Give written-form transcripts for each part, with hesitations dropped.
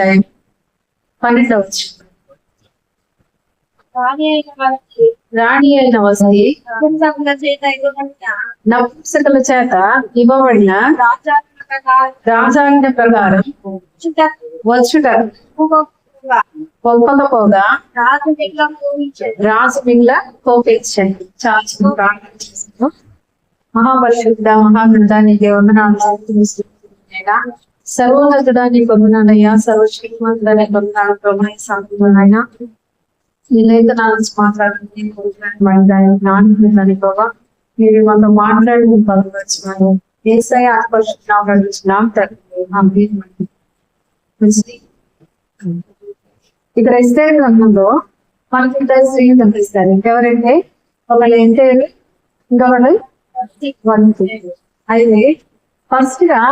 అధ్యాయం 12వ వచనం. రాణి అయిన వస్తీ నపుంసకుల చేత ఇవ్వబడిన రాజాజ్ఞ ప్రకారం వచ్చుట ఒప్పకపోగా రాజు మింగళ కోపించండి. మహాపరిశుద్ధ మహాగ్రంథానికి వందనాలు. సర్వోన్నతుడా నీ వందనాలయ్యా, సర్వశ్రీమంతుడనే వందనాలు ప్రభు. సాగుతున్నాయన ఈ లేఖనాలు మాట్లాడుతుంది ప్రభావ. మీరు మాతో మాట్లాడి బలపరిచినారు. ఏసై ఆత్మర్శించినాం తండ్రి. ఇక్కడ ఎస్తేర్ గ్రంథంలో మనకి ఇద్దరు స్త్రీలు కనిపిస్తారు. ఎవరంటే ఒకళ్ళు ఎంతేరు, ఇంకొకళ్ళు అయితే ఫస్ట్ గా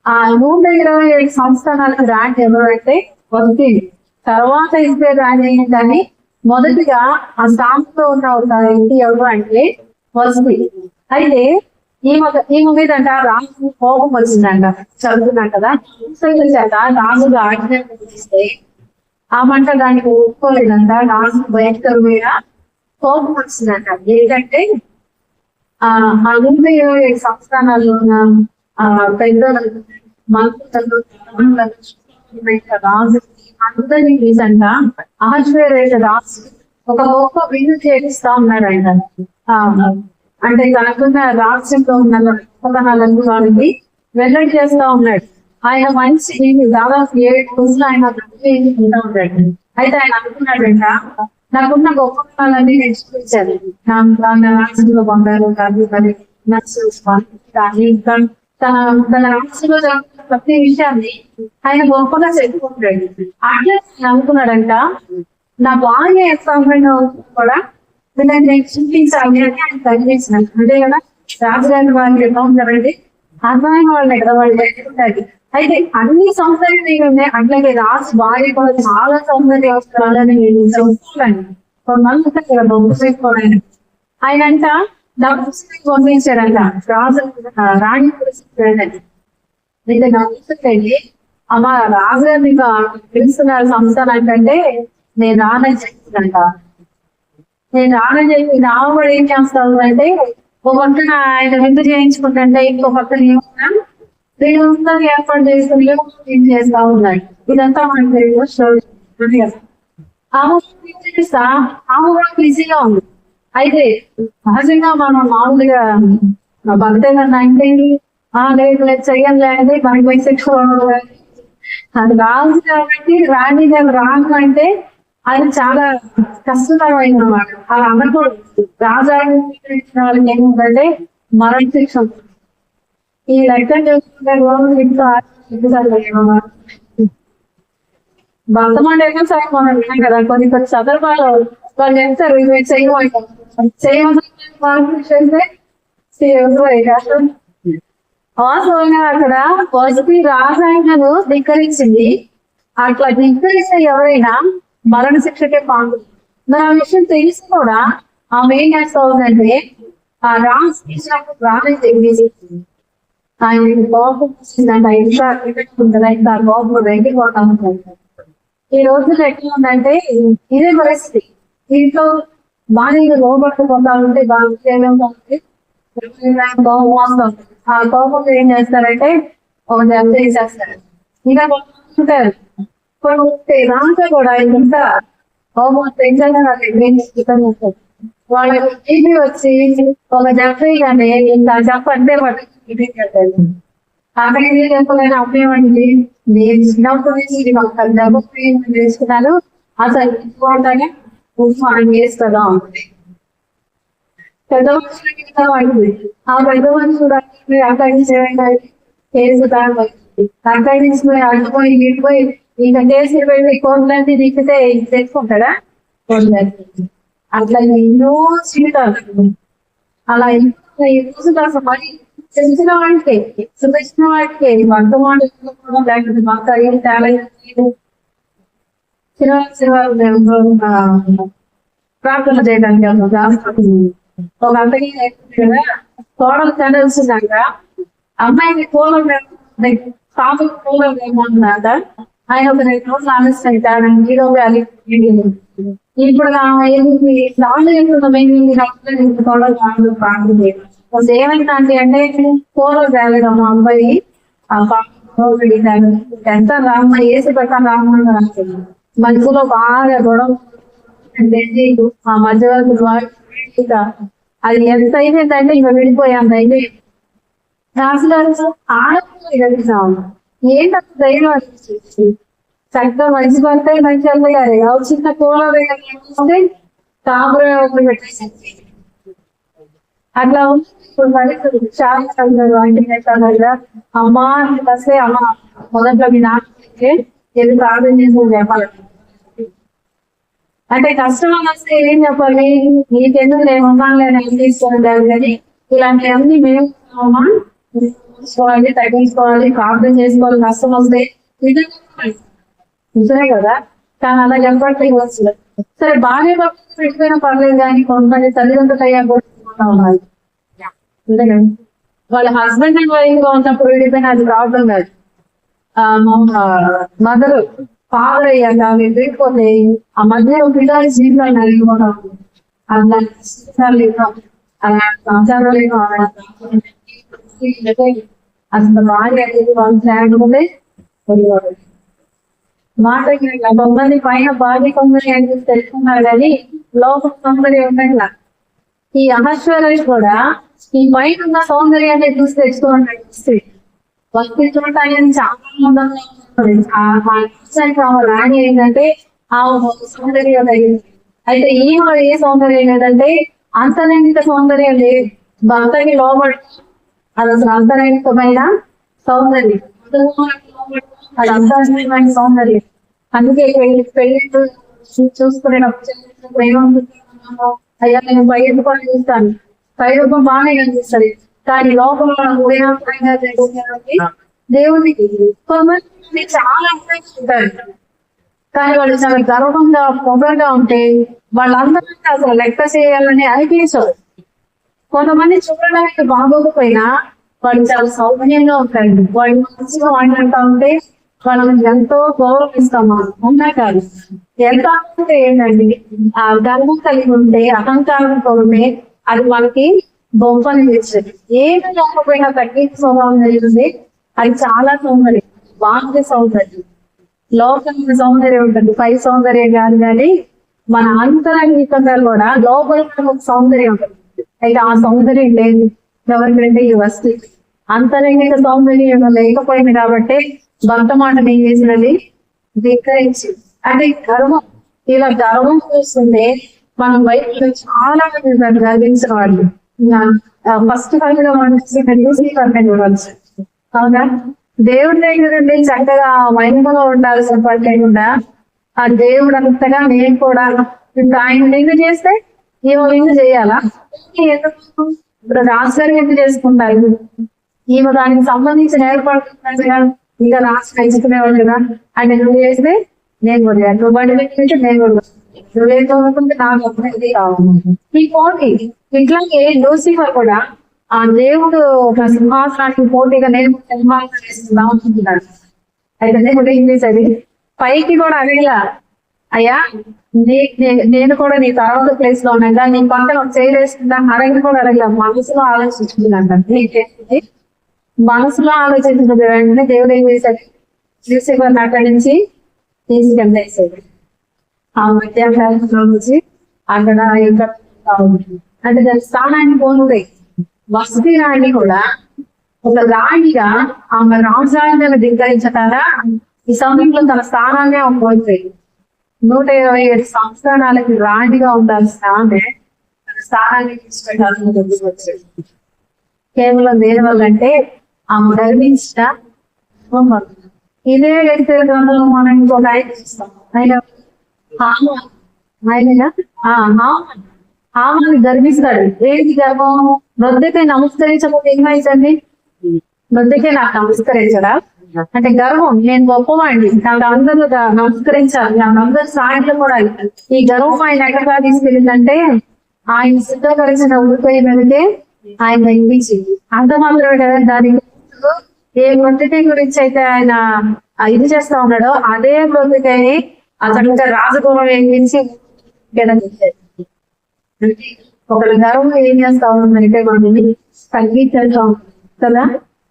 ఆ 127 సంస్థానాలకు ర్యాంక్ ఎవరు అంటే వస్తీ. తర్వాత ఇస్తే ర్యాంక్ అయ్యిందని మొదటిగా ఆ స్థానంలో ఉన్న ఒక వ్యక్తి ఎవరు అంటే వస్తీ. అయితే ఈమె మీద అంట రాజు కోపం వచ్చిందంట. చదువుతున్నాం కదా. చేత రాజుగా ఆజ్ఞాపిస్తే ఆ మంట దానికి ఒప్పుకోలేదంట. రాజు భయంకరమైన కోపం వచ్చిందంట. ఏంటంటే ఆ 127 సంస్థానాల్లో ఉన్న పెద్ద మంత్రులు రాజు అందరినీ తీసంట అహశ్వేరోష రాజు ఒక గొప్ప విందు చేపిస్తా ఉన్నాడు ఆయన. అంటే తనకున్న రాజ్యంలో ఉన్న గొప్పతనాలను వారికి వెల్లడి చేస్తా ఉన్నాడు. ఆయన మంచి దాదాపు 7 రోజులు ఆయన ఉంటా ఉన్నాడు. అయితే ఆయన అనుకున్నాడంట, నాకున్న గొప్పతనాలన్నీ నేర్చుకొచ్చాను. రాజ్యంలో బంగారు కానీ తన రాజ్యంలో ప్రతి విషయాన్ని ఆయన గొప్పగా చెప్పుకుంటాడు. అట్లా అనుకున్నాడంట, నా భార్య ఎక్స్పైర్మెంట్ కూడా వీళ్ళని చూపించాలి అని ఆయన తగ్గించినాడు. అంతే కదా, రాజుగారి వాళ్ళు ఎలా ఉన్నారండి, అర్థమైన వాళ్ళని కదా వాళ్ళు పెట్టుకుంటారు. అయితే అన్ని సౌందర్యం ఉన్నాయి. అట్లాగే రాజు భార్య కూడా చాలా సౌందర్య వస్త్రాలని చూసుకోవాలండి. కొంతమంది బొమ్మ చేసుకోవాలని ఆయన అంట డబ్బు పంపించారంట. రాజు రాణి పరిస్థితి నవ్వుతుంది. అమ్మ రాజుగారు మీకు పిలుస్తున్నారు సంస్థానం అంటే నేను రానని చెప్తుందంట. నేను రానని చెప్పి రావబడి ఏం చేస్తాను అంటే ఒక పక్కన ఆయన విందు చేయించుకుంటుంటే ఇంకో పక్కన ఏమన్నా దేవుడు ఏర్పాటు చేసుకుని ఏం చేస్తా ఉన్నాడు. ఇదంతా మనకి ఆమె కూడా బిజీగా ఉంది. అయితే సహజంగా మనం మామూలుగా భక్తులు అంటే లేదు చెయ్యాలి అంటే మనకి పోయి అది రాజు కాబట్టి రాణి గారు రాను అంటే అది చాలా కష్టతరమైన అన్నమాట. అలా అనకూడదు. రాజా వాళ్ళకి ఏమిటంటే మరణ శిక్ష. ఈ లెక్కలు చేసుకుంటే వర్తమాన సరే మనం విన్నాం కదా. కొన్ని సందర్భాలు వాళ్ళు చెప్తారు ఇవి వాస్తవంగా అక్కడ వస్తీ రాసాయనను ధిక్కరించింది. అట్లా ధిక్కరిస్తే ఎవరైనా మరణ శిక్షకే పాల్గొ. మరి ఆ విషయం తెలిసి కూడా ఆమె ఏం చేస్తా ఉందంటే ఆ రాజు తెగేసి ఆయన కోపం వచ్చిందంటే ఇంకా పెట్టుకుంటారా, ఇంకా కోపం వెళ్ళిపోతా ఉంటుంది. ఈ రోజుల్లో ఎట్లా ఉందంటే ఇదే పరిస్థితి. ఇంట్లో బాగా లోపట్టుకుంటా ఉంటే బాగా ఆ కోపంలో ఏం చేస్తారంటే ఒక జబ్బు చేసేస్తారు. ఇలా ఉంటారు రాక కూడా ఇంత కోపం పెంచాలని వాళ్ళకి టీవీ వచ్చి ఒక జబ్బు కానీ ఇంకా జబ్బు అంటే పట్టు అక్కడికి చెప్పలేని అమ్మేమండి. నేను చిన్నప్పటి నుంచి జబ్బు చేసుకున్నాను. అసలు తీసుకోవటానే మనం చేస్తుందా ఉంటుంది. పెద్ద మనుషులకి పడుతుంది. ఆ పెద్ద మనుషులు అక్కడి నుంచి అక్కడి నుంచి అడ్డుపోయి ఇటుపోయి ఇంకా కేసులు వెళ్ళి కోర్టులన్నీ దిక్కితే తెచ్చుకుంటాడా కోర్టులన్నీ. అట్లా ఎన్నో జీవితాలు అలా ఈ రోజులు అసలు మరి తెలిసిన వాడికే చూపించిన వాడికే వర్తమానం లేకపోతే మాకు ఏం తేడా ప్రార్థన చేయడానికి ఒక అంతకి కదా కోడలు తెలిసిందాక అమ్మాయికి పూలం సాగు పూలం ఏమవుతుందంట. ఆయన ఒక 2 రోజులు ఆలస్యం ఆయన హీరో వ్యాలీ ఇప్పుడు ఏమైందంటే అంటే ఫోటో తేగడం మా అబ్బాయి ఎంత రామ్మ వేసి పెట్టాను రామ్మ మధ్యలో బాగా గొడవ ఆ మధ్య వరకు అది ఎంత అయిపోయిందంటే ఇంకా విడిపోయాం అయిపోయింది అసలు ఆడపిల్లలు ఏంటంత ధైర్యం అనిపించేసి చక్కగా మంచి పడతాయి మంచి వెళ్ళగారు చిన్న కూల తామర పెట్టేసి అట్లా ఇప్పుడు మరి చాలా చదువు అమ్మా వస్తే అమ్మ మొదట్లో మీ నాకే ఏది ప్రార్థన చేసి చెప్పాలి అంటే కష్టం వస్తే ఏం చెప్పాలి నీకెందుకు నేను ఉన్నాను ఏం తీసుకోవాలి కానీ ఇలాంటివన్నీ మేము చూసుకోవాలి తగ్గించుకోవాలి ప్రార్థన చేసుకోవాలి కష్టం వస్తే నిజమే కదా కానీ అలా చెప్పట్లేదు వస్తుంది సరే బాగా పెట్టిపోయినా పర్లేదు కానీ కొంతమంది తల్లిదండ్రులు అయ్యాక ఉన్నారు వాళ్ళ హస్బెండ్ అండ్ వైఫ్ గా ఉన్నప్పుడు విడిపోయినా అది ప్రాబ్లం కాదు మదర్ ఫాదర్ అయ్యాక వెళ్ళిపోతే ఆ మధ్య పిల్లలు జీవితాలు నలిగిపోవడం అలా సంసారాలు అసలు భార్య వాళ్ళు లేకపోతే మాటకి కొంతమంది పైన భార్య కొందరి అని తెలుసుకున్నారు కానీ లోపల కొందరి ఉండట్లా ఈ అహశ్వరేష్ కూడా ఈ పైన ఉన్న సౌందర్యాన్ని చూసి తెచ్చుకోండి భక్తి చూడటానికి చాలా రాణి ఏంటంటే ఆ సౌందర్యం అయింది అయితే ఈ ఏ సౌందర్యం ఏంటంటే అంతర్నిహిత సౌందర్యం లేదు భర్తకి లోబడి అది అసలు అంతర్నిహితమైన సౌందర్యం అది అంతర్నిహితమైన సౌందర్యం అందుకే పెళ్లి చూసుకునేటప్పుడు ఏమనుకుంటున్నాను అయ్యా నేను బయట పని చూస్తాను పైరూపం బాగానే కనిపిస్తుంది కానీ లోపల దేవుడికి కొంతమంది చాలా ఉంటారు కానీ వాళ్ళు చాలా గర్వంగా పొగగా ఉంటే వాళ్ళందరినీ అసలు లెక్క చేయాలని అనిపించదు కొంతమంది చూడడానికి బాగోకపోయినా వాళ్ళు చాలా సౌకర్యంగా ఉంటారు వాళ్ళు మంచిగా మాట్లాడుతూ ఉంటే వాళ్ళని ఎంతో గౌరవిస్తాం ఉన్నా కాదు ఎంత ఏంటండి ఆ గర్వం కలిగి ఉంటే అహంకారంతో ఉంటే అది మనకి బొమ్మని తెచ్చేది ఏమి లేకపోయినా తగ్గించి స్వభావం జరిగింది అది చాలా సౌందర్యం బాహ్య సౌందర్యం లోపల సౌందర్యం ఉంటుంది పై సౌందర్యం కాదు కానీ మన అంతరంగికంగా కూడా లోపల ఒక సౌందర్యం ఉంటుంది అయితే ఆ సౌందర్యం లేదు ఎవరికంటే ఈ వస్తువు అంతరంగిక సౌందర్యం లేకపోయింది కాబట్టి భక్త మాటను ఏం చేసినది ధిక్కరించి అంటే గర్వం ఇలా గర్వం చూస్తుంటే మనం బయట చాలా గర్వించిన వాళ్ళు ఫస్ట్ కవిగా చూడాల్సి అవునా దేవుడి దగ్గర నుండి చక్కగా మహిమగా ఉండాల్సిన పని లేకుండా ఆ దేవుడు అంతగా నేను కూడా ఇప్పుడు ఆయన నిండు చేస్తే ఈమె నిండు చేయాలా ఎందుకు ఇప్పుడు రాజుగారు నిండు చేసుకుంటారు ఈమె దానికి సంబంధించిన ఏర్పాటు ఇంకా రాజు పెంచుకునేవాళ్ళు కదా ఆయన నువ్వు చేస్తే నేను కూడా నువ్వు బండి పెట్టుకుంటే నేను కూడా నువ్వేం చదువుకుంటే నాకు అభివృద్ధి కావాలి ఈ పోటీ ఇట్లాగే లూసిఫర్ కూడా ఆ దేవుడు ఒక సింహాసనానికి పోటీగా నేను సింహాసనం వేస్తున్నాం అనుకుంటున్నాడు అయితే దేవుడు ఇంగ్లీష్ అది పైకి కూడా అడిగిలా అయ్యా నేను కూడా నీ తర్వాత ప్లేస్ లో ఉన్నా నీ పక్కన చేయలేసుకుంటా అడగి కూడా అడగలా మనసులో ఆలోచించుకుందంట నీకేంటి మనసులో ఆలోచించిన వెంటనే దేవుడు ఏం చేశాడు లూసిఫర్ అక్కడి నుంచి తీసుకెళ్ళేసాడు ఆ విద్యాభ్యాసంలో నుంచి అక్కడ అంటే దాని స్థానాన్ని పోనుతాయి వసతి రాణి కూడా ఒక రాణిగా ఆమె రాజాన్ని ధిక్కరించకుండా ఈ సమయంలో తన స్థానాన్ని ఆమె కోల్పోయింది 127 సంవత్సరాలకి రాణిగా ఉండాల్సిన ఆమె తన స్థానాన్ని తీసుకెళ్ళాలని ముందుకు వచ్చాడు కేవలం దేని వల్ల అంటే ఆమె గర్వించిన ఇదే వ్యక్తి గ్రంథంలో మనం ఇంకొక ఆయన చూస్తాం ఆయన గర్విస్తాడు ఏంటి గర్వం వృద్ధకే నమస్కరించకపోతే ఏమైందండి వృద్ధకే నాకు నమస్కరించడా అంటే గర్వం నేను గొప్పవాడిని నాకు అందరూ నమస్కరించాలి నాకు అందరు సాయంత్రం కూడా ఈ గర్వం ఆయన ఎక్కడగా తీసుకెళ్ళిందంటే ఆయన సిద్ధపరిచిన ఉడిపోయి వెళితే ఆయన తగ్గించింది అంత మాత్రమే కదా దాని ఏ వృద్ధకి గురించి అయితే ఆయన ఇది చేస్తా ఉన్నాడో అదే బ్రతుకని అతను రాజభవనం వేయించి ఒకరి గర్వం ఏం చేస్తా ఉందంటే మనల్ని తగ్గించేస్తాం కదా.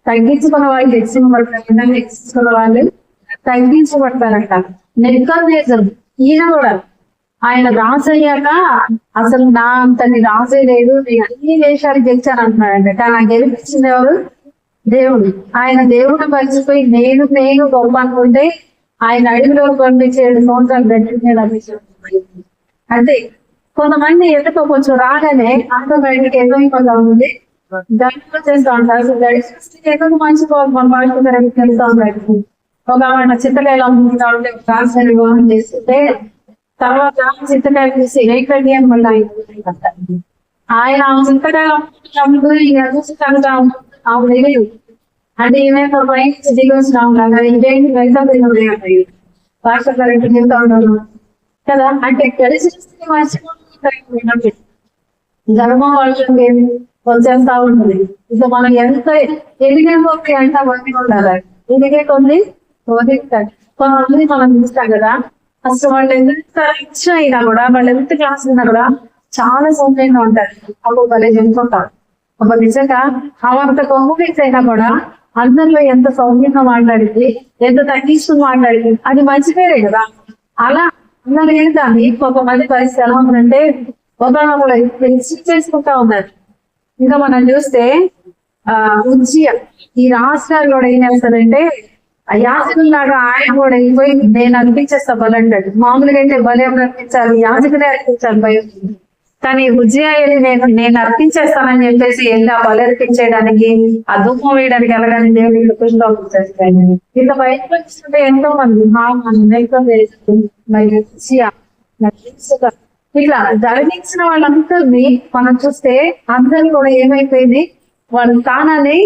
తగ్గించుకున్న వాళ్ళు హెచ్చింపబడతారు, హెచ్చించుకున్న వాళ్ళు తగ్గించబడతారంట. నెబుకద్నెజరు ఈయన కూడా ఆయన రాజు అయ్యాక అసలు నా అంతని రాజే లేదు, నేను అన్ని దేశాలు గెలిచాను అంటున్నాడంటే. కానీ నాకు గెలిపించింది ఎవరు? దేవుడు. ఆయన దేవుడు మర్చిపోయి నేను గొప్ప అనుకుంటే ఆయన అడవిలోకి పంపించి 7 సంవత్సరాలు గట్టి అంటే కొంతమంది ఎందుకో కొంచెం రాగానే అంత బయటకి ఏమైపోతా ఉంది, గడిలో చేస్తా ఉంటారు. అసలు గడి సృష్టికి ఎందుకు మంచిపోవాలి మన భాష తెలుస్తా ఉంటారు. ఒక ఆమె చింతకాయలు అమ్ముకుంటా ఉంటే రాజధాని వివాహం చేస్తుంటే తర్వాత చింతకాయలు తీసి రేఖడి అని మళ్ళీ ఆయన చింతకాయలు అమ్ముకుంటూ ఇక చూసి తనగా ఆమె తెలియదు అంటే ఏమైనా పైకి దిగి వచ్చిన ఉన్నాగా ఇంకేంటి వెళ్తాయి భాష కరెక్ట్ చెప్తా ఉన్నాను కదా. అంటే కలిసి మర్చిపోతుంది ధర్మం వాళ్ళకి వచ్చేస్తా ఉంటుంది. ఇక మనం ఎంత ఎదిగే కొద్ది అంతా మంది ఉండాలి, ఎదిగే కొద్ది కొంతమంది మనం చూస్తాం కదా. అసలు వాళ్ళు ఎంత రిచ్ అయినా కూడా, వాళ్ళు ఎంత క్లాస్ అయినా కూడా చాలా సౌమ్యంగా ఉంటారు. అప్పుడు భలే చెప్పుకుంటారు. ఒక నిజంగా అవంత కాంప్లెక్స్ అయినా కూడా అందరిలో ఎంత సౌమ్యంగా మాట్లాడింది, ఎంత తగ్గించుకుని మాట్లాడింది, అది మంచి పేరే కదా. అలా అందరూ ఏంటండి కొంతమంది పరిస్థితి ఎలా ఉందంటే ఒకరు చేసుకుంటా ఉన్నారు. ఇంకా మనం చూస్తే ఉజ్జియా ఈ రాష్ట్రాలు కూడా ఏం చేస్తారంటే యాజకుల్లాగా ఆయన కూడా వెళ్ళిపోయి నేను అనిపించేస్తా బలి అంటాడు. మామూలుగా అయితే బలి ఎవరు అర్పించాలి? యాజకులే అర్పించాలి భయం. కానీ ఉజ్జియా నేను అర్పించేస్తానని చెప్పేసి వెళ్ళి ఆ బలి అర్పించేయడానికి, ఆ ధూపం వేయడానికి వెళ్ళగానే దేవుడికి కృష్ణ ఇంత బయటకుంటే ఎంతో మంది ఇట్లా జరిగించిన వాళ్ళందరినీ మనం చూస్తే అందరు కూడా ఏమైపోయింది, వాళ్ళ స్థానాన్ని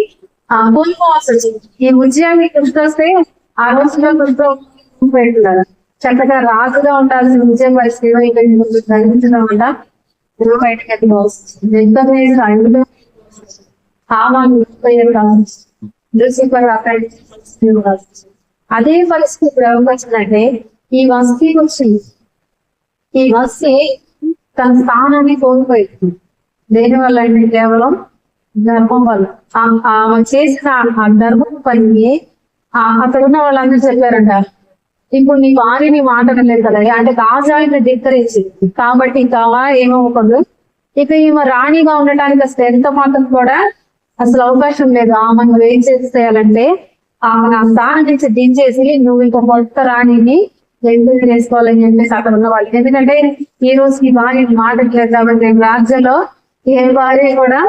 కోల్పోవాల్సి వచ్చింది. ఈ ఉజ్జయాన్ని గుర్తొస్తే ఆ రోజులో గుర్తుపెట్టున్నారు. చక్కగా రాజుగా ఉండాల్సిన ఉజ్జయం పరిస్థితి జరిగించడం వల్ల బయటకి అదే పరిస్థితి ఇప్పుడు ఎవరికొచ్చిందంటే ఈ వస్తీ వచ్చింది. ఈ వస్తీ తన స్థానాన్ని కోల్పోయింది. దేని వల్ల అంటే కేవలం గర్భం వల్ల. ఆమె చేసిన ఆ గర్భం పని అక్కడ ఉన్న వాళ్ళందరూ చెప్పారంట, ఇప్పుడు నీ భార్యని మాట లేదు కదా అంటే రాజాన్ని ధిక్కరించింది కాబట్టి కావా ఏమవుతుంది. ఇక ఈమె రాణిగా ఉండటానికి అసలు ఎంత మాత్రం కూడా అసలు అవకాశం లేదు. ఆమెను ఏం చేసేయాలంటే ఆమెను ఆ స్థానం నుంచి దించేసి నువ్వు ఇంకో కొత్త రాణిని ఎందుకు చేసుకోవాలని చెప్పేసి అక్కడ ఉన్న వాళ్ళు. ఎందుకంటే ఈ రోజు ఈ భార్య మాటలేదు కాబట్టి రాజ్యంలో ఏ భార్య కూడా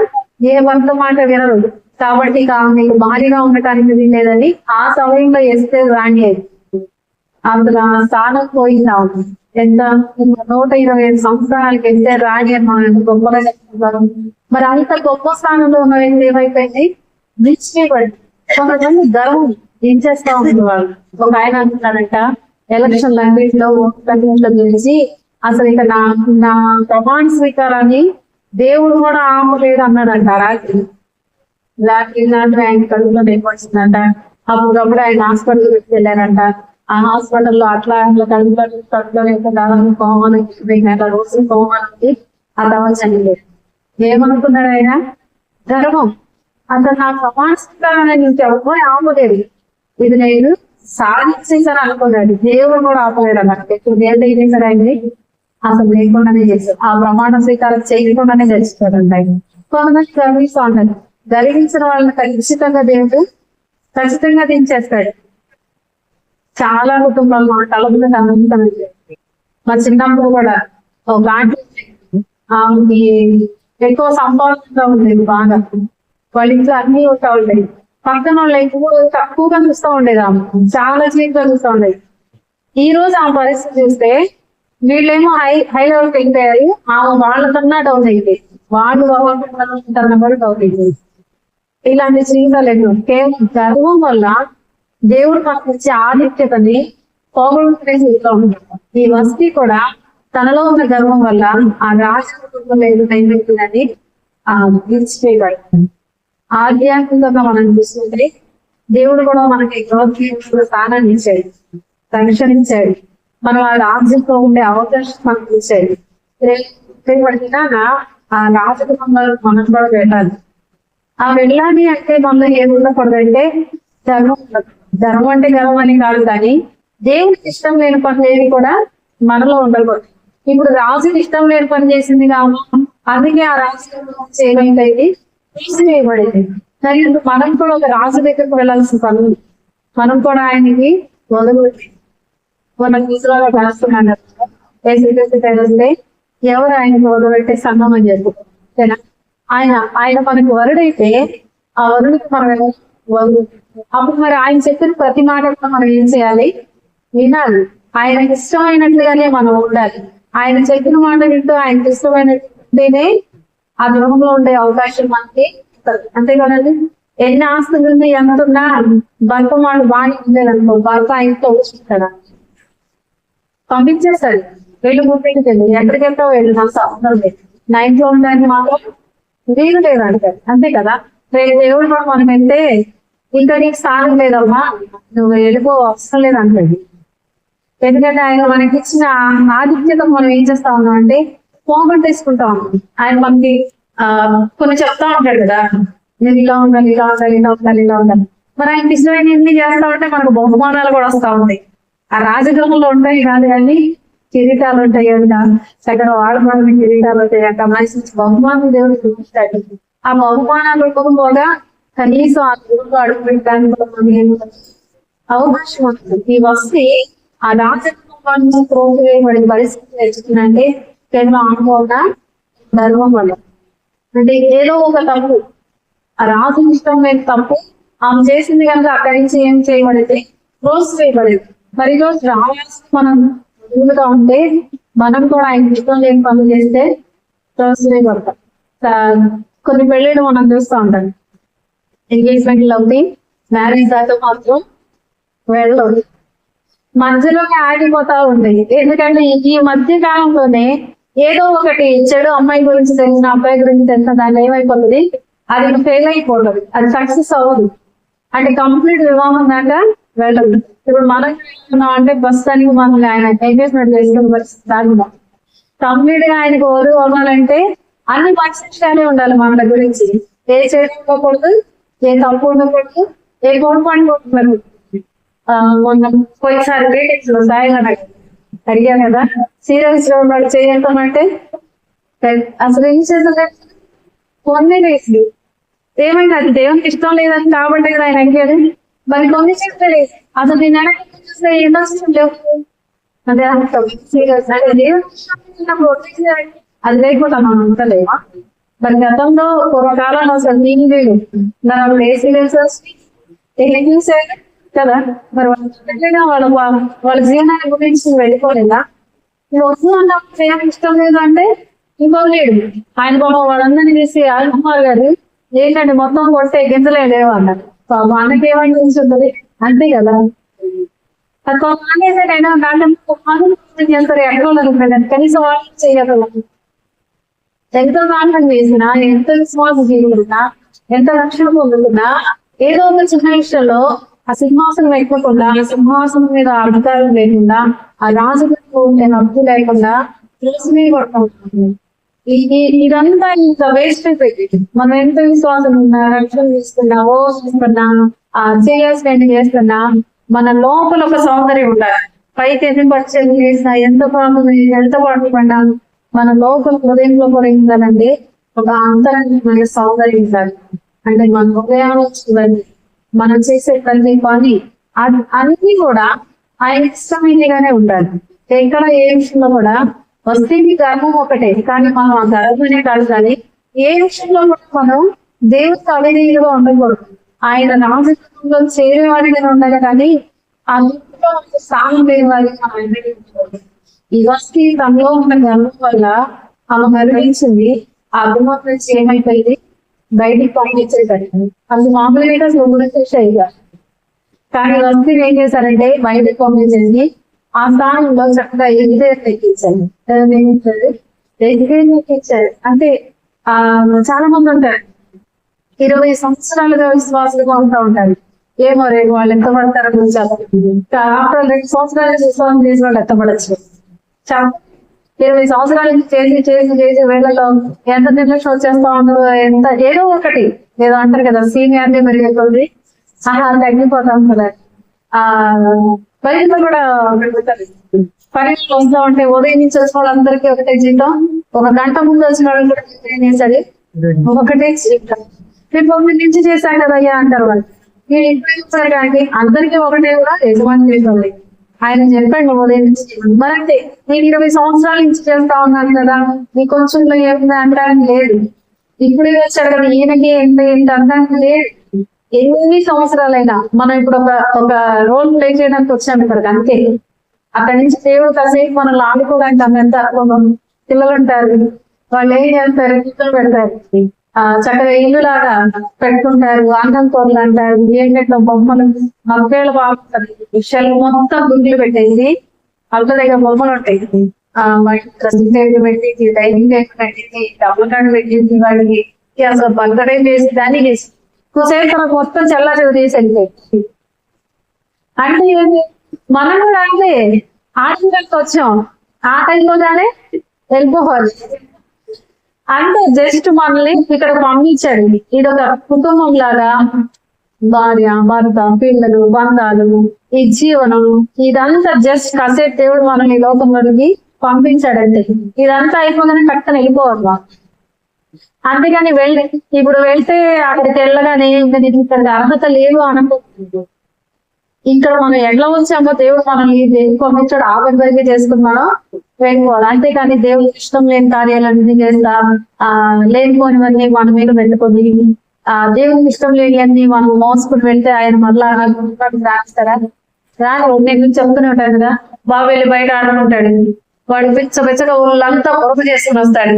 ఏ భర్త మాట వినరు కాబట్టి ఆమె భార్యగా ఉండటానికి వీల్లేదని ఆ సమయంలో వేస్తే రాణి అయింది. అందులో ఆ స్థానం పోయిందా ఎంత 125 సంవత్సరాలకి వెళ్తే రాణి అని గొప్పగా చెప్తున్నారు. మరి అంత గొప్ప స్థానంలో ఉన్న వ్యక్తి ఏమైపోయింది, విడిచిపడి కొంతమంది గర్వం ఏం చేస్తా ఉంటుంది వాళ్ళు. ఒక ఆయన అంటున్నాడంట ఎలక్షన్ అన్నింటిలో గెలిచి అసలు ఇక నా ప్రమాణ స్వీకారాన్ని దేవుడు కూడా ఆపలేదు అన్నాడంట. రాత్రి ఆయన కడుపులో నొప్పి వచ్చిందంట. అప్పుడప్పుడు ఆయన హాస్పిటల్ పెట్టి వెళ్ళారంట. ఆ హాస్పిటల్లో అట్లా కడుపులో దాదాపు కోమాలు రోజు కోమాలకి ఆ తర్వాత చనిపోలేదు. ఏమనుకున్నాడు ఆయన? గర్వం. అసలు నా సమాచారాన్ని నుంచి ఎవరో ఆపలేదు, ఇది నేను సాధించేసాను అనుకున్నాడు. దేవుడు కూడా ఆపలేడు అన్నట్టు. ఇప్పుడు దేవుడు ఏం చేశాడు? ఆయన్ని అసలు లేకుండానే చేశాడు. ఆ ప్రమాణ స్వీకారం చేయకుండానే గెలుచుకోడండి. ఆయన కొంతమంది గర్విస్తూ ఉంటారు. గర్వించిన వాళ్ళని ఖచ్చితంగా దేవుడు ఖచ్చితంగా దించేస్తాడు. చాలా కుటుంబాలు మా తలపులు గమనించాలి. మా చిన్నప్పుడు కూడా ఒక ఆంటీ ఎక్కువ సంపాదనగా ఉండేది. బాగా వాళ్ళ ఇంట్లో అన్ని ఉంటా ఉండేది. పక్కన వాళ్ళు ఎక్కువ తక్కువగా చూస్తూ ఉండేది. ఆమె చాలా చీప్ గా చూస్తూ ఉండేది. ఈ రోజు ఆ పరిస్థితి చూస్తే వీళ్ళేమో హై లెవెల్కి వెళ్ళిపోయారు. ఆమె వాళ్ళకన్నా డౌన్ అయిపోయింది. వాళ్ళు కన్నా కూడా డౌన్ అయిపోయింది. ఇలాంటి జీవితాలు ఎన్నో కేవలం గర్వం వల్ల దేవుడు మనకు ఇచ్చే ఆధిక్యతని పోగొట్టుకునే జీవితం ఉంటాడు. ఈ వస్తీ కూడా తనలో ఉన్న గర్వం వల్ల ఆ రాజకుటుంబంలో ఏదో నైవేద్యాన్ని విడిచిపోయబడుతుంది. ఆధ్యాత్మికంగా మనం చూసుకుంటే దేవుడు కూడా మనకి గౌరవ స్థానాన్ని ఇచ్చాడు, రక్షణించాడు, మనం ఆ రాజ్యంలో ఉండే అవకాశం మనకి ఇచ్చాడు. పడినా ఆ రాజకుటుంబాలకు మనం కూడా వెళ్ళాలి. ఆ వెళ్ళాలి అంటే మనలో ఏమి ఉండకూడదంటే ధర్మం. ధర్మం అంటే గర్వం అని కాదు, కానీ దేవుడికి ఇష్టం లేని పనులు ఏవి కూడా మనలో ఉండకూడదు. ఇప్పుడు రాజుకి ఇష్టం లేని పని చేసింది కావు, అందుకే ఆ రాజు ఏమైంది, తీసివేయబడింది. మరి మనం కూడా ఒక రాజు దగ్గరకు వెళ్ళాల్సిన పనులు, మనం కూడా ఆయనకి వదలదు. మన గుజరాలో రాస్తున్నాను తెలిస్తే ఎవరు ఆయనకి వదలబెట్టే సంఘం అని చెప్పుకుంటా. ఆయన మనకి వరుడైతే ఆ వరుడికి మనం వదులు. అప్పుడు మరి ఆయన చెప్పిన ప్రతి మాట మనం ఏం చేయాలి, వినాలి. ఆయనకి ఇష్టమైనట్లుగానే మనం ఉండాలి. ఆయన చెప్పిన మాట వింటూ ఆయనకి ఇష్టమైనట్టుంటేనే ఆ గృహంలో ఉండే అవకాశం మనకి. అంతే కదండి, ఎన్ని ఆస్తులు ఉంది ఎంతున్నా భర్త వాళ్ళు బాగా ఉండేదనుకో, భర్త ఆయనతో వచ్చుకుంటాడు, పంపించేస్తాడు. వీళ్ళు ముట్టికి తెలియదు, ఎక్కడికి వెళ్తావు వెళ్ళు, నాకు సంబంధం లేదు, నా ఇంట్లో ఉండడానికి మాత్రం వీలు లేదు అంటారు. అంతే కదా, దేవుడు కూడా మనం వెళ్తే ఇంకా నీకు స్థానం లేదమ్మా, నువ్వు వెళ్ళిపో, అవసరం లేదు అంటాడు. ఎందుకంటే ఆయన మనకి ఇచ్చిన ఆధిక్యత మనం ఏం చేస్తా ఉన్నాం అంటే పోగొట్టేసుకుంటా ఉన్నాం. ఆయన మనకి కొన్ని చెప్తా ఉంటాడు కదా, నేను ఇలా ఉండాలి, ఇలా ఉండాలి, ఇలా ఉండాలి, ఇలా ఉండాలి. మరి ఆయనకి ఇష్టమైన ఎన్ని చేస్తా ఉంటే మనకు బహుమానాలు కూడా వస్తా ఉంటాయి. ఆ రాజగృహంలో ఉంటాయి కాదు, కానీ కిరీటాలు ఉంటాయి అంట, చక్కగా వాడమాలని కిరీటాలు ఉంటాయి అంట, మంచి బహుమానం దేవుడు చూపిస్తాడు. ఆ బహుమానాలు పోగా కనీసం ఆ గురువు అడుగు పెట్టడానికి అవకాశం ఉంటుంది. ఈ వస్తే ఆ రాజకుటుంబాన్ని త్రోసివేయబడి పరిస్థితి తెచ్చుకుందంటే కేవలం అనుభవం ధర్మం వల్ల. అంటే ఏదో ఒక తప్పు, ఆ రాజు ఇష్టం లేని తప్పు ఆమె చేసింది కనుక అక్కడి నుంచి ఏం చేయబడితే త్రోసివేయబడేది. మరి రోజు రావాల్సి మనం ముందుగా ఉంటే మనం కూడా ఆయన ఇష్టం లేని పనులు చేస్తే త్రోసివేయబడతాం. కొన్ని పెళ్ళిళ్ళు మనం చూస్తూ ఉంటాం, ఎంగేజ్మెంట్లు అవుతాయి, మ్యారేజ్ దాకా మాత్రం వెళ్ళదు, మధ్యలోనే ఆగిపోతా ఉంటాయి. ఎందుకంటే ఈ మధ్య కాలంలోనే ఏదో ఒకటి చెడు అమ్మాయి గురించి తెలిసిన, అబ్బాయి గురించి తెలిసిన, దాన్ని ఏమైపోతుంది, అది ఫెయిల్ అయిపోతుంది, అది సక్సెస్ అవ్వదు. అంటే కంప్లీట్ వివాహం దాకా వెళ్ళదు. ఇప్పుడు మనం వెళ్తున్నాం అంటే ప్రస్తుతానికి మనం ఆయన ఎంగేజ్మెంట్ చేసుకునే పరిస్థితి దాకా కంప్లీట్ గా ఆయనకు వధువు అవ్వాలంటే అన్ని పరిశీలనే ఉండాలి. మన గురించి ఏ చెడు ఉండకూడదు, ఏ తప్పు ఉండకూడదు, ఏ గొడవ అనుకుంటున్నారు. పోయినసారి రేటింగ్స్ లో సాయిగా అడిగాను కదా, సీరియల్స్ లో వాళ్ళు చేయాలంటే అసలు ఏం చేస్తారు, కొన్ని రేసులు ఏమైనా అది దేవునికి ఇష్టం లేదని కాబట్టి కదా ఆయన అడిగాడు. మరి కొన్ని చేస్తే అసలు నేను వెనక్కి చూస్తే ఇండస్ట్రీ లేవు, అదే సీరియల్స్ అంటే దేవునికి అది లేకుండా మనం ఉంటలేమా? మరి గతంలో పూర్వకాలంలో అసలు నేను లేదు, మనం ఏ సీరియల్స్ ఏం చూసారు కదా, మరి వాళ్ళ జీవనాన్ని గురించి వెళ్ళిపోలేదా? నువ్వు వస్తున్నప్పుడు చేయడానికి ఇష్టం లేదు అంటే ఇంకొక లేడు. ఆయన బాబు వాళ్ళందరినీ తీసి కుమార్ గారు ఏంటంటే మొత్తం కొట్టే గింజలే లేవు అన్నారు. అన్నకి ఏమని ఉంటుంది, అంతే కదా. మానేసాడైనా చేస్తారు, ఎక్కడ ఉండదు, కనీసం వాళ్ళు చేయగలరు. ఎంత కారణం చేసినా, ఎంత విశ్వాసం చేయగలుగుతా, ఎంత రక్షణ పొందుతున్నా, ఏదో ఒక చిన్న విషయంలో ఆ సింహాసనం ఎక్కకుండా, ఆ సింహాసనం మీద అధికారం లేకుండా, ఆ రాజుకు ఉండే హక్కు లేకుండా చూసి పడుతుంది. ఇదంతా ఇంకా వేస్ట్ అయిపోయింది. మనం ఎంత విశ్వాసం ఉన్నా, రక్షణ తీసుకున్నా, ఓ చేస్తున్నా, చేయాల్సిన చేస్తున్నా, మన లోపల ఒక సౌందర్యం ఉండాలి. పైకి ఎన్ని పరిచయం చేసినా, ఎంత బాగుంది, ఎంత బాగుపడినా, మన లోపల హృదయంలో కూడా ఉండాలంటే ఒక అంతరంగమైన సౌందర్యం ఉండాలి. అంటే మన హృదయాలు చూడండి, మనం చేసే ప్రతి పని అన్ని కూడా ఆయన ఇష్టమైనగానే ఉండాలి. ఎక్కడ ఏ విషయంలో కూడా వస్తే గర్వం ఒకటే, కానీ మనం ఆ గర్వనే కాదు, కానీ ఏ విషయంలో కూడా మనం దేవుడికి అవినీతిగా ఉండకూడదు. ఆయన రాజకీయంలో చేరేవాడిగా ఉండాలి, కానీ ఆ ఇంట్లో స్థానం లేని వారికి మనం ఎదుర్కొంటున్నాం. ఈ వస్తీ తనలో ఉన్న గర్వం వల్ల ఆమె గర్వించింది. ఆ అభిమానం నుంచి ఏమైపోయింది, బయటికి పంపించేటట్టు. అది మామూలుగా అసలు గురించేగా, కానీ వస్తీ ఏం చేశారంటే బయటకు పంపించేసి ఆ స్థానంలో చక్కగా ఎగ్జైర్ ఎక్కించారు. ఎగ్జైర్ ఎక్కించారు అంటే చాలా మంది ఉంటారు 20 సంవత్సరాలుగా విశ్వాసులుగా ఉంటూ ఉంటారు. ఏమో రేపు వాళ్ళు ఎంత పడతారో ఆఫ్టర్ 2 సంవత్సరాలు చేసిన వాళ్ళు ఎంత పడచ్చు. 20 సంవత్సరాల నుంచి చేసి చేసి చేసి వీళ్ళలో ఎంత నిర్లక్ష్యం వచ్చేస్తా ఉండదు. ఎంత ఏదో ఒకటి ఏదో అంటారు కదా, సీనియారిటీ పెరిగేది తగ్గిపోతాం కదా. బయట కూడా పరీక్షలు వస్తూ ఉంటే ఉదయం నుంచి వచ్చిన వాళ్ళందరికీ ఒకటే జీతం, 1 గంట ముందు వచ్చిన వాళ్ళు కూడా చేసేది ఒకటే జీతం. రేపు 9 నుంచి చేశాం కదా అయ్యా అంటారు వాళ్ళు. నేను ఇంట్లో కానీ అందరికీ ఒకటే కూడా యజమాని చేసేది. ఆయన చెప్పండి ఉదయం నుంచి. మరంటే నేను 20 సంవత్సరాల నుంచి చేస్తా ఉన్నాను కదా, నీ కొంచెం ఏముంది అంటానికి లేదు. ఇప్పుడే వచ్చాడు కదా ఈయనకి ఎంత ఏంటి అంటానికి లేదు. ఎన్ని సంవత్సరాలైనా మనం ఇప్పుడు ఒక రోల్ ప్లే చేయడానికి వచ్చాము ఇక్కడికి, అంతే. అక్కడి నుంచి దేవుడు కాసేపు మనల్ని ఆడుకోవడానికి అంత పిల్లలు ఉంటారు, వాళ్ళు ఏం చేస్తారు, పిల్లలు పెడతారు, చక్కగా ఇల్లు లాగా పెట్టుకుంటారు, ఆంగం కూరలు అంటారు, ఏంటంటే బొమ్మలు మగ్గేళ్ళ బాగుంటారు, విషయాలు మొత్తం గుండెలు పెట్టేసి వాళ్ళ దగ్గర బొమ్మలు ఉంటాయి. పెట్టి డైనింగ్ టేబుల్ పెట్టింది, డబ్బులు కార్డు పెట్టింది, వాడికి అసలు బర్త్డే చేసి దాన్ని చేసి సేపు తనకు మొత్తం చల్లా చేసి వెళ్ళిపోయి. అంటే మనం కూడా అంటే ఆటంకానికి వచ్చాం, ఆ టైంలోగానే వెళ్ళిపోవాలి. అంటే జస్ట్ మనల్ని ఇక్కడ పంపించాడు. ఇదొక కుటుంబం లాగా, భార్య భర్త పిల్లలు బంధాలు ఈ జీవనం ఇదంతా జస్ట్ కాసేపు దేవుడు మనల్ని లోకంలోకి పంపించాడంటే ఇదంతా అయిపోగానే కట్టని వెళ్ళిపోవాలి. అంతేగాని ఇప్పుడు వెళ్తే అక్కడికి వెళ్ళగానే ఇక్కడ అర్హత లేదు అనుకుంటుంది. ఇక్కడ మనం ఎట్లా వచ్చామో దేవుడు మనల్ని పంపించాడు, ఆ పని వరకే చేసుకున్నాడో వెళ్ళిపోవాలి. అంతేకాని దేవుడు ఇష్టం లేని కార్యాలన్నీ చేస్తా లేనిపోనివన్నీ మన మీద పెట్టుకొని దేవుడికి ఇష్టం లేని మనం మోసుకుని వెళ్తే ఆయన మళ్ళా రాస్తారా? రాని నేను చెప్తూనే ఉంటాను కదా, బాబు వెళ్ళి బయట ఆడుకుంటాడు, వాడు పిచ్చగా ఊళ్ళంతా పొరుగు చేసుకుని వస్తాడు,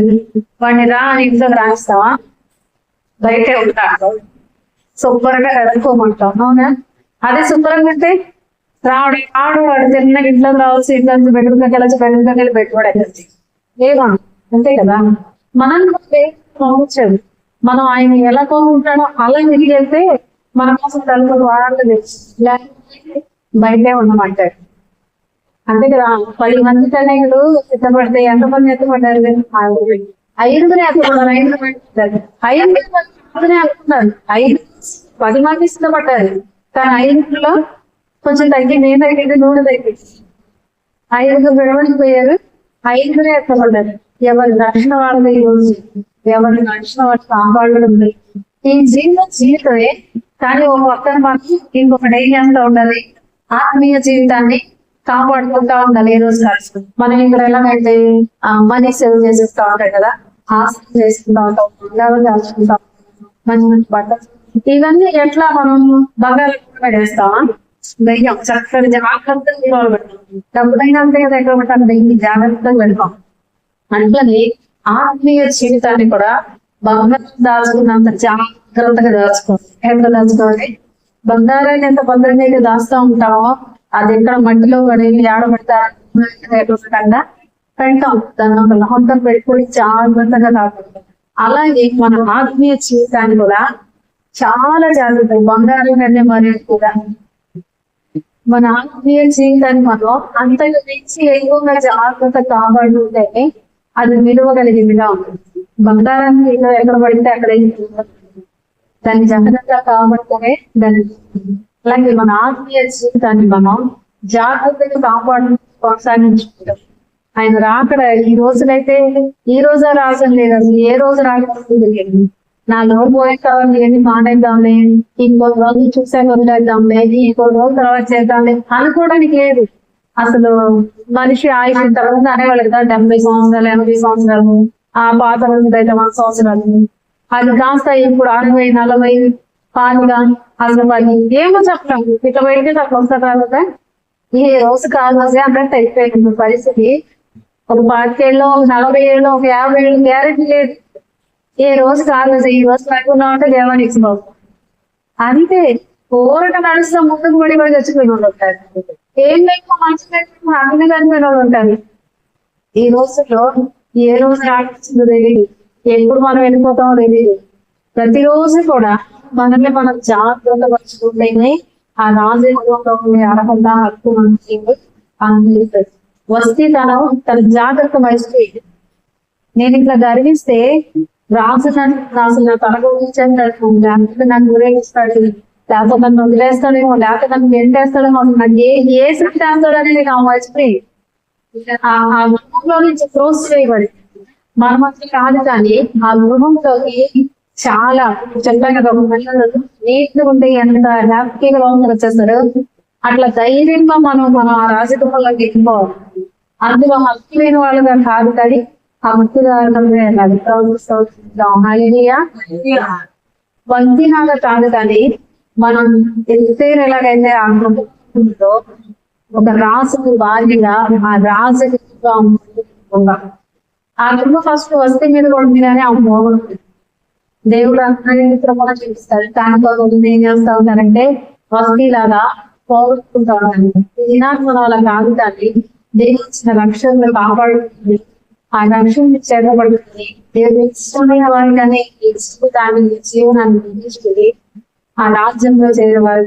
వాడిని రా అని ఇంట్లోకి రాస్తావా? బయటే ఉంటాడు, శుభ్రంగా కడుక్కోమంటాం. అవునా? అదే శుభ్రంగా అంటే రావడం వాడు తిన్నగా ఇంట్లోకి రావచ్చు, ఇంట్లో బెడ్రూమ్కి వెళ్ళచ్చు, బెడ్రూమ్కి వెళ్ళి పెట్టుకోవడానికి లేదా, అంతే కదా. మనం పంపించాడు, మనం ఆయన ఎలా కోరుకుంటాడో అలా తిరిగి వెళ్తే మన కోసం తలుపు వాడాలి, లేకపోతే బయటే ఉండమంటాడు. అంతే కదా. 10 మంది తల్లిలు సిద్ధపడితే ఎంతమంది ఎత్తపడ్డారు? 5 ఎత్తపడ్డారు. 5 అనుకున్నారు, 10 మంది సిద్ధపడ్డారు. కానీ 5లో కొంచెం తగ్గింది, ఏం తగ్గింది? నూనె తగ్గింది. 5 విడవడిపోయారు, 5 ఎత్తపడ్డారు. ఎవరి రక్షణ వాళ్ళది ఈ రోజు, ఎవరి రక్షణ వాళ్ళు కాపాడడం లేదు. ఈ జీవితమే. కానీ ఒక పక్కన మాత్రం ఇంకొకటి ఏం చేస్తూ ఉండాలి, ఆత్మీయ జీవితాన్ని కాపాడుకుంటా ఉండాలి. ఏ రోజు కాదు మనం ఇక్కడ ఎలాగైతే మనీ సేవ్ చేసేస్తా ఉంటాయి కదా, ఆస్తి చేసుకుంటా ఉంటాం, దాచుకుంటాం, మంచి మంచి బట్టలు, ఇవన్నీ ఎట్లా మనం బంగారం పెడేస్తామా? దయ్యం చక్కగా జాగ్రత్తగా పెడతాం. డబ్బులైనా అంతే కదా, ఎక్కడ పెట్టాలి దయ్యం జాగ్రత్తగా పెడతాం. అట్లనే ఆత్మీయ జీవితాన్ని కూడా బంగారం దాచుకున్నంత జాగ్రత్తగా దాచుకోవాలి. ఎట్లా దాచుకోవాలి? బంగారాన్ని ఎంత భద్రంగా అయితే దాస్తూ ఉంటామో అది ఎక్కడ మట్టిలో పడేది ఆడబడతారు పెడతాం, దాన్ని ఒక లహంతం పెట్టుకొని జాగ్రత్తగా దాచుకుంటాం. అలాగే మన ఆత్మీయ జీవితాన్ని కూడా చాలా జాగ్రత్త, బంగారం కంటే మరి కూడా మన ఆత్మీయ జీవితాన్ని మనం అంతగా మించి ఎక్కువగా జాగ్రత్త కాపాడుకుంటే అది విలువగలిగిందిగా ఉంటుంది. బంగారాన్ని ఎక్కడ పడితే అక్కడ దాన్ని జాగ్రత్తగా కాపాడుకునే దాన్ని. అలాగే మన ఆత్మీయ జీవితాన్ని మనం జాగ్రత్తగా కొనసాగించుకుంటాం. ఆయన రాకడ ఈ రోజులైతే ఈ రోజు రాసం లేదు, అసలు ఏ రోజు రాకపోతుంది. నా లోన్ పోయే కావాలి ఏంటి మానేద్దాంలే, ఇంకొక రోజు చూసాక వదిలేద్దాంలే, ఇంకో రోజు తర్వాత చేద్దాంలే అనుకోవడానికి లేదు. అసలు మనిషి ఆయుష్ ఇంతకుముందు అనేవాళ్ళు కదా, 70 సంవత్సరాలు 80 సంవత్సరాలు, ఆ పాత రోజులు అయితే 100 సంవత్సరాలు, అది కాస్త ఇప్పుడు 60 40 పాలుగా అసలు వాళ్ళు ఏమో చెప్పడం ఇట్లా పోయితే నాకు వస్తా ఏ రోజు కాదు అన్నట్టు అయిపోయింది పరిస్థితి. ఒక 40 ఏళ్ళు, 40 ఏళ్ళు, ఒక 50 ఏళ్ళు గ్యారెంటీ లేదు. ఏ రోజు కాదు, ఈ రోజు లేకుండా ఉంటే దేవాన్ని ఇచ్చిపోవు అంతే. ఓరక నడుస్తా ముందుకు పడి కూడా చచ్చిపోయిన వాళ్ళు ఉంటారు, ఏం లేక మంచి లేకుండా అన్ని చనిపోయిన వాళ్ళు ఉంటారు. ఈ రోజుల్లో ఏ రోజు రాకొచ్చిందో తెలియదు, ఎప్పుడు మనం వెళ్ళిపోతామో తెలియదు. ప్రతిరోజు కూడా మనల్ని మనం జాగ్రత్త పరుచుకుంటేనే ఆ రాజకీయంలో ఉండే అర్హత హక్కు మనకి అందుతుంది. వస్తే తన జాగ్రత్త వహిస్తే నేను ఇట్లా గర్విస్తే రాజు అసలు నా తల గురించాడు, లేకపోతే నన్ను ఊరేగిస్తాడు, లేకపోతే నన్ను వదిలేస్తాడేమో, లేకపోతే నన్ను వెంటేస్తాడేమో, అసలు నాకు ఏ శక్తి చేస్తాడు అనేది నాకు మర్చిపోయి ఆ గృహంలో నుంచి క్లోజ్ చేయబడి మనం అసలు కాదు. కానీ ఆ గృహంలోకి చాలా చక్కగా నీట్ ఉంటే ఎంత హ్యాపీగా వచ్చేస్తారు. అట్లా ధైర్యంగా మనం ఆ రాజగృహంలోకి వెళ్ళిపోవాలి. అందులో హక్కు లేని వాళ్ళుగా కాదు, కానీ వంతినాగా కాదు. కానీ మనం ఎత్తేరు ఎలాగైతే ఆగ్రహంతో ఒక రాజుకు భార్యగా ఆ రాజుకి ఆ గురువు ఫస్ట్ వస్తే మీద కొడుకునే ఆ మోగుతుంది. దేవుడు కూడా చూపిస్తాడు. దానితో ఏం చేస్తా ఉంటారంటే వస్తీలాగా పోగొట్టుకుంటా ఉంటాను. దినాత్మ అలా కాదు. దాన్ని దేవుడు ఇచ్చిన రక్షణను కాపాడుతుంది. ఆ రక్షణ చేరబడుతుంది. దేవుడు ఇష్టమైన వారిగానే దాని జీవనాన్ని నిర్మిస్తుంది. ఆ రాజ్యంలో చేరే వారు